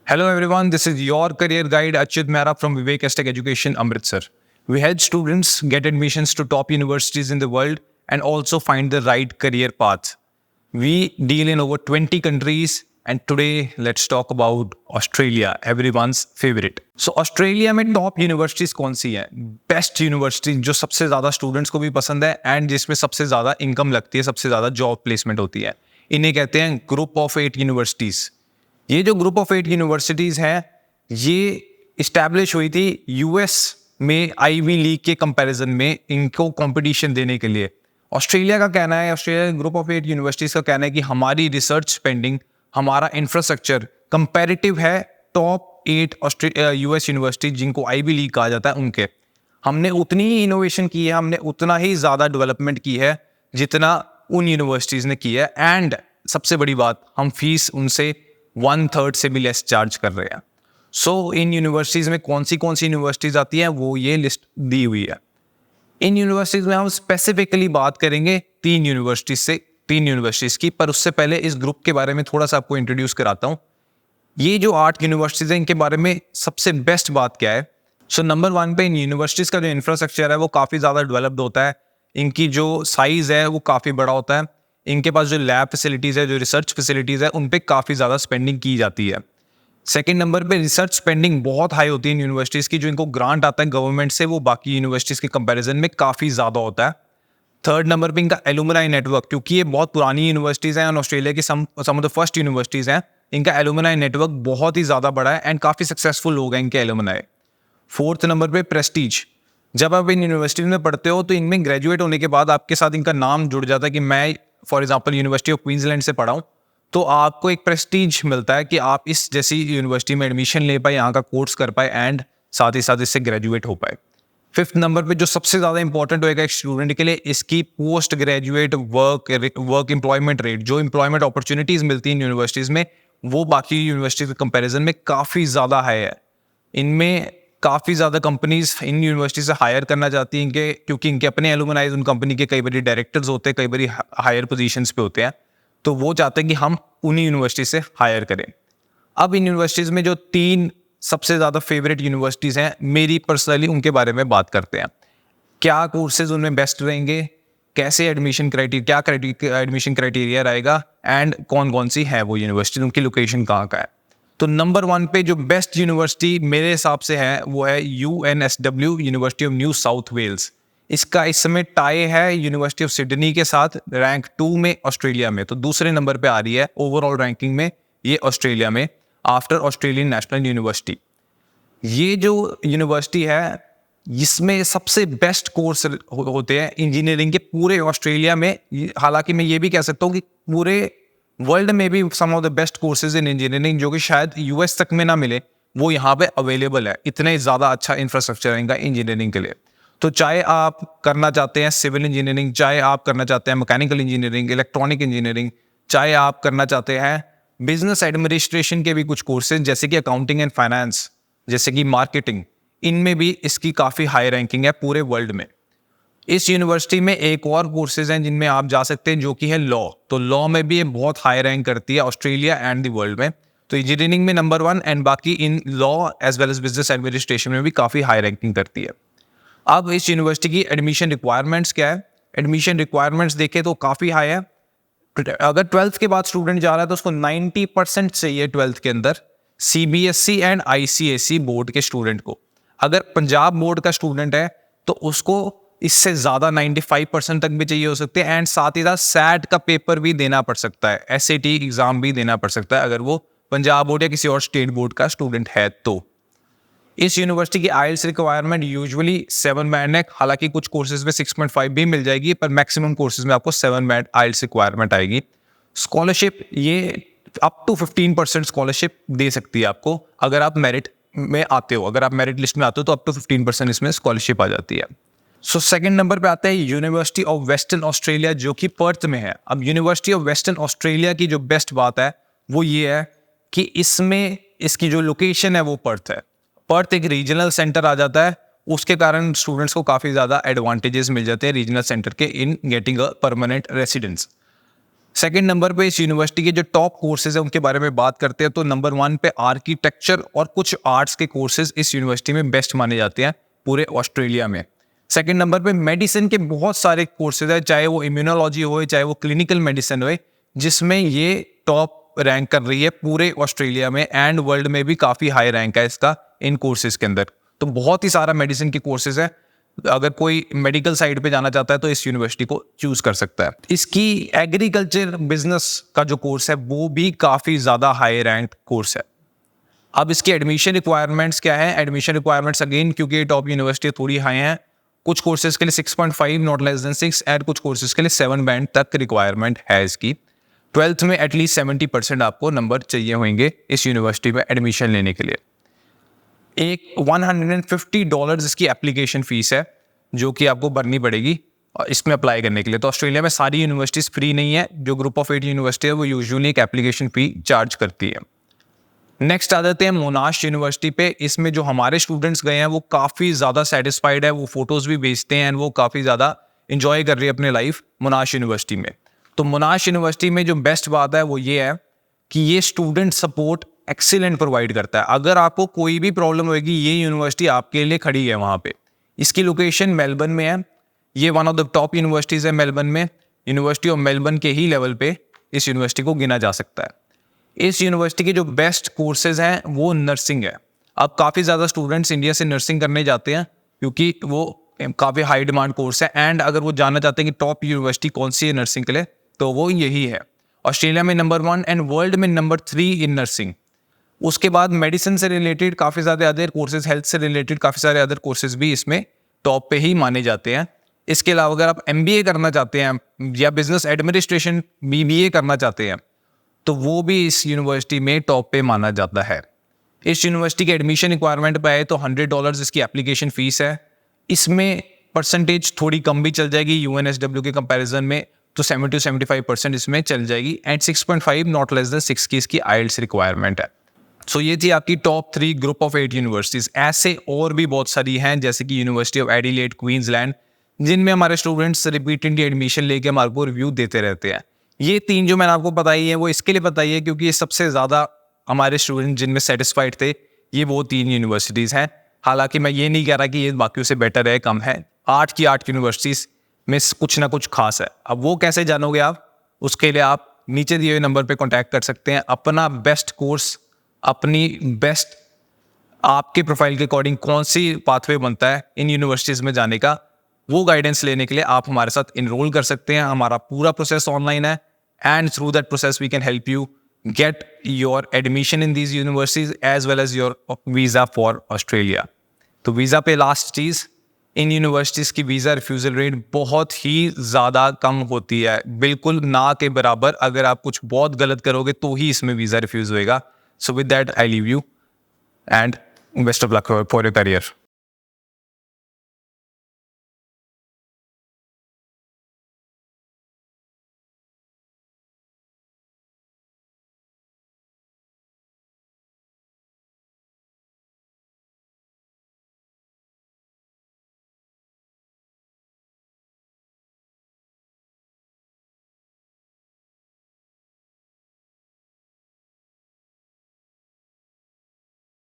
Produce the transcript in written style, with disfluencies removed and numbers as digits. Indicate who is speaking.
Speaker 1: Hello everyone, this is your career guide Achyut Mehra from Vivek Tech Education, Amritsar. We help students get admissions to top universities in the world and also find the right career path. We deal in over 20 countries and today let's talk about Australia, everyone's favorite. So Australia में top universities कौन सी हैं? Best universities जो सबसे ज़्यादा students को भी पसंद है and जिसमें सबसे ज़्यादा income लगती है, सबसे ज़्यादा job placement होती है. इन्हें कहते हैं Group of 8 Universities. ये जो ग्रुप ऑफ 8 यूनिवर्सिटीज़ हैं ये इस्टेब्लिश हुई थी यूएस में आईवी लीग के कंपैरिजन में इनको कंपटीशन देने के लिए. ऑस्ट्रेलिया का कहना है, ऑस्ट्रेलिया ग्रुप ऑफ 8 यूनिवर्सिटीज़ का कहना है कि हमारी रिसर्च स्पेंडिंग, हमारा इंफ्रास्ट्रक्चर कंपैरेटिव है टॉप 8 यूएस यूनिवर्सिटी जिनको आईवी लीग कहा जाता है उनके. हमने उतनी ही इनोवेशन की है, हमने उतना ही ज़्यादा डेवलपमेंट की है जितना उन यूनिवर्सिटीज़ ने की है. एंड सबसे बड़ी बात, हम फीस उनसे 1/3 से भी लेस चार्ज कर रहे हैं. सो इन यूनिवर्सिटीज़ में कौन सी यूनिवर्सिटीज़ आती हैं वो ये लिस्ट दी हुई है. इन यूनिवर्सिटीज़ में हम स्पेसिफिकली बात करेंगे 3 यूनिवर्सिटीज़ की. पर उससे पहले इस ग्रुप के बारे में थोड़ा सा आपको इंट्रोड्यूस कराता हूँ. ये जो 8 यूनिवर्सिटीज़ हैं इनके बारे में सबसे बेस्ट बात क्या है. सो नंबर 1 पे इन यूनिवर्सिटीज़ का जो इंफ्रास्ट्रक्चर है वो काफ़ी ज़्यादा डेवलप्ड होता है. इनकी जो साइज़ है वो काफ़ी बड़ा होता है. इनके पास जो लैब फैसिलिटीज़ है, जो रिसर्च फैसिलिटीज़ है, उन पे काफ़ी ज़्यादा स्पेंडिंग की जाती है. सेकंड नंबर पे रिसर्च स्पेंडिंग बहुत हाई होती है यूनिवर्सिटीज़ की. जो इनको ग्रांट आता है गवर्नमेंट से वो बाकी यूनिवर्सिटीज़ के कंपैरिजन में काफ़ी ज़्यादा होता है. थर्ड नंबर पे इनका एलुमनाई नेटवर्क, क्योंकि ये बहुत पुरानी यूनिवर्सिटीज़ हैं और ऑस्ट्रेलिया की सम ऑफ द फर्स्ट यूनिवर्सिटीज़ हैं, इनका एलुमनाई नेटवर्क बहुत ही ज़्यादा बड़ा है एंड काफ़ी सक्सेसफुल लोग हैं इनके एलुमनाई. फोर्थ नंबर पे प्रेस्टीज. जब आप इन यूनिवर्सिटीज़ में पढ़ते हो तो इनमें ग्रेजुएट होने के बाद आपके साथ इनका नाम जुड़ जाता है कि मैं for example university of Queensland से पढ़ा हूँ, तो आपको एक प्रेस्टीज मिलता है कि आप इस जैसी यूनिवर्सिटी में एडमिशन ले पाए, यहाँ का कोर्स कर पाए एंड साथ ही साथ इससे ग्रेजुएट हो पाए. फिफ्थ नंबर पे जो सबसे ज़्यादा इंपॉर्टेंट होएगा एक स्टूडेंट के लिए, इसकी post graduate work employment rate, जो एम्प्लॉयमेंट अपॉर्चुनिटीज़ मिलती हैं यूनिवर्सिटीज़ में वो बाकी यूनिवर्सिटीज़ के कंपेरिजन में काफ़ी ज़्यादा हाई है. इनमें काफ़ी ज़्यादा कंपनीज इन यूनिवर्सिटी से हायर करना चाहती हैं इनके, क्योंकि इनके अपने एलुमनाइज उन कंपनी के कई बार डायरेक्टर्स होते हैं, कई बार हायर पोजीशंस पे होते हैं, तो वो चाहते हैं कि हम उन्हीं यूनिवर्सिटी से हायर करें. अब इन यूनिवर्सिटीज़ में जो 3 सबसे ज़्यादा फेवरेट यूनिवर्सिटीज़ हैं मेरी पर्सनली, उनके बारे में बात करते हैं. क्या कोर्सेज उनमें बेस्ट रहेंगे, कैसे एडमिशन क्राइटेरिया रहेगा एंड कौन कौन सी है वो यूनिवर्सिटी, उनकी लोकेशन कहाँ का है. तो नंबर 1 पे जो बेस्ट यूनिवर्सिटी मेरे हिसाब से है वो है UNSW, university of New South Wales. इसका इस समय टाई है यूनिवर्सिटी ऑफ सिडनी के साथ रैंक 2 में ऑस्ट्रेलिया में. तो दूसरे नंबर पे आ रही है ओवरऑल रैंकिंग में ये ऑस्ट्रेलिया में आफ्टर ऑस्ट्रेलियन नेशनल यूनिवर्सिटी. ये जो यूनिवर्सिटी है इसमें सबसे बेस्ट कोर्स होते हैं इंजीनियरिंग के पूरे ऑस्ट्रेलिया में. हालांकि मैं ये भी कह सकता हूँ कि पूरे वर्ल्ड में भी some of the best courses in engineering जो कि शायद यूएस तक में ना मिले वो यहाँ पे अवेलेबल है. इतने ज़्यादा अच्छा इंफ्रास्ट्रक्चर है इनका इंजीनियरिंग के लिए. तो चाहे आप करना चाहते हैं सिविल इंजीनियरिंग, चाहे आप करना चाहते हैं मैकेनिकल इंजीनियरिंग, इलेक्ट्रॉनिक इंजीनियरिंग, चाहे आप करना चाहते हैं बिजनेस एडमिनिस्ट्रेशन के भी कुछ कोर्सेज जैसे कि अकाउंटिंग एंड फाइनेंस, जैसे कि मार्केटिंग, इनमें भी इसकी काफ़ी हाई रैंकिंग है पूरे वर्ल्ड में. इस यूनिवर्सिटी में एक और कोर्सेज हैं जिनमें आप जा सकते हैं जो कि है लॉ. तो लॉ में भी ये बहुत हाई रैंक करती है ऑस्ट्रेलिया एंड द वर्ल्ड में. तो इंजीनियरिंग में नंबर 1 एंड बाकी in law as well as business administration में भी काफ़ी हाई रैंकिंग करती है. अब इस यूनिवर्सिटी की एडमिशन रिक्वायरमेंट्स क्या है. एडमिशन रिक्वायरमेंट्स देखें तो काफ़ी हाई है. अगर 12th के बाद स्टूडेंट जा रहा है तो उसको 90% चाहिए 12th के अंदर CBSE एंड ICSE बोर्ड के स्टूडेंट को. अगर पंजाब बोर्ड का स्टूडेंट है तो उसको इससे ज़्यादा 95% तक भी चाहिए हो सकते हैं एंड साथ ही साथ SAT का पेपर भी देना पड़ सकता है, SAT एग्ज़ाम भी देना पड़ सकता है अगर वो पंजाब बोर्ड या किसी और स्टेट बोर्ड का स्टूडेंट है तो. इस यूनिवर्सिटी की IELTS रिक्वायरमेंट यूजुअली 7 बैंड है. हालांकि कुछ कोर्सेज में 6.5 भी मिल जाएगी पर मैक्सिमम कोर्सेज में आपको 7 बैंड IELTS रिक्वायरमेंट आएगी. स्कॉलरशिप ये अप टू 15% स्कॉलरशिप दे सकती है आपको अगर आप मेरिट में आते हो. अगर आप मेरिट लिस्ट में आते हो तो अप टू 15% इसमें स्कॉलरशिप आ जाती है. सो सेकंड नंबर पे आता है यूनिवर्सिटी ऑफ वेस्टर्न ऑस्ट्रेलिया जो कि पर्थ में है. अब यूनिवर्सिटी ऑफ वेस्टर्न ऑस्ट्रेलिया की जो बेस्ट बात है वो ये है कि इसमें इसकी जो लोकेशन है वो पर्थ है. पर्थ एक रीजनल सेंटर आ जाता है, उसके कारण स्टूडेंट्स को काफ़ी ज़्यादा एडवांटेजेस मिल जाते हैं रीजनल सेंटर के in getting a permanent residence. Second number पे इस यूनिवर्सिटी के जो टॉप कोर्सेज हैं उनके बारे में बात करते हैं तो नंबर 1 पे आर्किटेक्चर और कुछ आर्ट्स के कोर्सेज इस यूनिवर्सिटी में बेस्ट माने जाते हैं पूरे ऑस्ट्रेलिया में। सेकंड नंबर पे मेडिसिन के बहुत सारे कोर्सेज हैं, चाहे वो इम्यूनोलॉजी हो चाहे वो क्लिनिकल मेडिसिन हो, जिसमें ये टॉप रैंक कर रही है पूरे ऑस्ट्रेलिया में एंड वर्ल्ड में भी काफ़ी हाई रैंक है इसका इन कोर्सेज के अंदर। तो बहुत ही सारा मेडिसिन के कोर्सेज है, अगर कोई मेडिकल साइड पे जाना चाहता है तो इस यूनिवर्सिटी को चूज कर सकता है। इसकी एग्रीकल्चर बिजनेस का जो कोर्स है वो भी काफ़ी ज़्यादा हाई रैंक कोर्स है। अब इसकी एडमिशन रिक्वायरमेंट्स क्या है? एडमिशन रिक्वायरमेंट्स अगेन क्योंकि टॉप यूनिवर्सिटी थोड़ी हाई हैं, कुछ कोर्सेज के लिए 6.5 नॉट लेस देन 6 एंड कुछ कोर्सेज के लिए 7 बैंड तक रिक्वायरमेंट है इसकी। 12th में एटलीस्ट 70% आपको नंबर चाहिए होंगे इस यूनिवर्सिटी में एडमिशन लेने के लिए। एक $150 इसकी एप्लीकेशन फीस है जो कि आपको भरनी पड़ेगी इसमें अप्लाई करने के लिए। तो ऑस्ट्रेलिया में सारी यूनिवर्सिटीज़ फ्री नहीं है, जो ग्रुप ऑफ 8 यूनिवर्सिटी है वो यूजुअली एक एप्लीकेशन फ़ी चार्ज करती है। नेक्स्ट आ जाते हैं मोनाश यूनिवर्सिटी पे। इसमें जो हमारे स्टूडेंट्स गए हैं वो काफ़ी ज़्यादा सेटिस्फाइड है, वो फोटोज़ भी भेजते हैं एंड वो काफ़ी ज़्यादा इंजॉय कर रही है अपने लाइफ मोनाश यूनिवर्सिटी में। तो मोनाश यूनिवर्सिटी में जो बेस्ट बात है वो ये है कि ये स्टूडेंट सपोर्ट एक्सीलेंट प्रोवाइड करता है। अगर आपको कोई भी प्रॉब्लम होगी ये यूनिवर्सिटी आपके लिए खड़ी है वहाँ पे। इसकी लोकेशन मेलबर्न में है, ये one of the top universities है मेलबर्न में। यूनिवर्सिटी ऑफ मेलबर्न के ही लेवल पे इस यूनिवर्सिटी को गिना जा सकता है। इस यूनिवर्सिटी के जो बेस्ट कोर्सेज हैं वो नर्सिंग है। अब काफ़ी ज़्यादा स्टूडेंट्स इंडिया से नर्सिंग करने जाते हैं क्योंकि वो काफ़ी हाई डिमांड कोर्स है एंड अगर वो जानना चाहते हैं कि टॉप यूनिवर्सिटी कौन सी है नर्सिंग के लिए तो वो यही है। ऑस्ट्रेलिया में नंबर 1 एंड वर्ल्ड में नंबर 3 इन नर्सिंग। उसके बाद मेडिसिन से रिलेटेड काफ़ी सारे अदर कोर्सेज, हेल्थ से रिलेटेड काफ़ी सारे अदर कोर्सेज भी इसमें टॉप पे ही माने जाते हैं। इसके अलावा अगर आप MBA करना चाहते हैं या बिजनेस एडमिनिस्ट्रेशन BBA करना चाहते हैं तो वो भी इस यूनिवर्सिटी में टॉप पे माना जाता है। इस यूनिवर्सिटी के एडमिशन रिक्वायरमेंट पे आए तो $100 इसकी एप्लीकेशन फ़ीस है। इसमें परसेंटेज थोड़ी कम भी चल जाएगी UNSW के कंपैरिजन में, तो 70 to 75% इसमें चल जाएगी एंड 6.5 नॉट लेस देन 6 की इसकी IELTS रिक्वायरमेंट है। सो ये थी आपकी टॉप 3 ग्रुप ऑफ 8 यूनिवर्सिटीज़। ऐसे और भी बहुत सारी हैं जैसे कि यूनिवर्सिटी ऑफ एडिलेड, क्वींसलैंड, जिनमें हमारे स्टूडेंट्स रिपीटेडली एडमिशन लेके हमारे को रिव्यू देते रहते हैं। ये 3 जो मैंने आपको बताई है वो इसके लिए बताई है क्योंकि ये सबसे ज़्यादा हमारे स्टूडेंट जिनमें सेटिस्फाइड थे ये वो 3 यूनिवर्सिटीज़ हैं। हालांकि मैं ये नहीं कह रहा कि ये बाकियों से बेटर है, कम है। 8 की 8 यूनिवर्सिटीज़ में कुछ ना कुछ खास है। अब वो कैसे जानोगे आप? उसके लिए आप नीचे दिए हुए नंबर पे कांटेक्ट कर सकते हैं। अपना बेस्ट कोर्स, अपनी बेस्ट आपके प्रोफाइल के अकॉर्डिंग कौन सी पाथवे बनता है इन यूनिवर्सिटीज़ में जाने का, वो गाइडेंस लेने के लिए आप हमारे साथ इनरोल कर सकते हैं। हमारा पूरा प्रोसेस ऑनलाइन है and through that process we can help you get your admission in these universities as well as your visa for Australia. तो वीज़ा पे लास्ट चीज़, इन यूनिवर्सिटीज़ की वीज़ा रिफ्यूज़ल रेट बहुत ही ज़्यादा कम होती है, बिल्कुल ना के बराबर। अगर आप कुछ बहुत गलत करोगे तो ही इसमें वीज़ा रिफ्यूज़ होएगा। So with that I leave you and best of luck for your career.